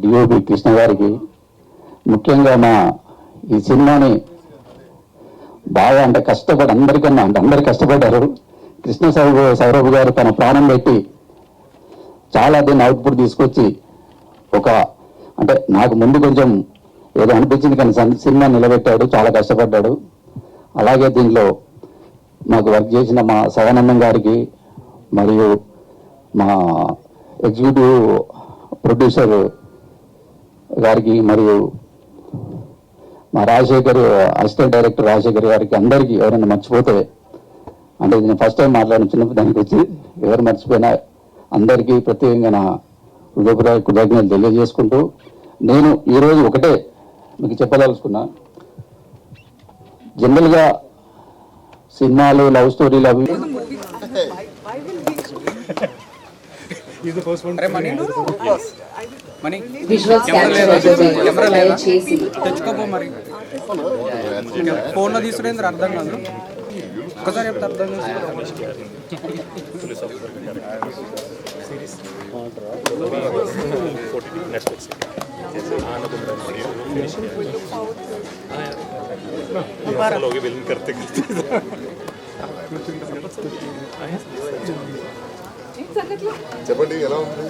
DOP Krishna గారికి, ముఖ్యంగా మా ఈ సినిమాని బాగా అంటే కష్టపడి అందరికన్నా అంటే అందరు కష్టపడ్డారు. కృష్ణ సౌరభ్ గారు తన ప్రాణం పెట్టి చాలా దీన్ని అవుట్పుట్ తీసుకొచ్చి ఒక అంటే నాకు ముందు కొంచెం ఏదో అనిపించింది కానీ సినిమా నిలబెట్టాడు, చాలా కష్టపడ్డాడు. అలాగే దీనిలో మాకు వర్క్ చేసిన మా సదానందం గారికి మరియు మా ఎగ్జిక్యూటివ్ ప్రొడ్యూసర్ గారికి మరియు మా రాజశేఖర్ అసిస్టెంట్ డైరెక్టర్ రాజశేఖర్ గారికి అందరికీ ఎవరైనా మర్చిపోతే అంటే నేను ఫస్ట్ టైం మాట్లాడిన చిన్నప్పుడు దానికి వచ్చి ఎవరు మర్చిపోయినా అందరికీ ప్రత్యేకంగా నా హృదయపూర్వక కృతజ్ఞతలు తెలియజేసుకుంటూ నేను ఈరోజు ఒకటే మీకు చెప్పదలుచుకున్నా. జనరల్గా సినిమాలు లవ్ స్టోరీలు అవి తెచ్చుకోపో మరి ఫోన్లో తీసుకునేందుకు అర్థం కాదు. ఒకసారి చెప్తే అర్థం చెప్పండి ఎలా ఉంది.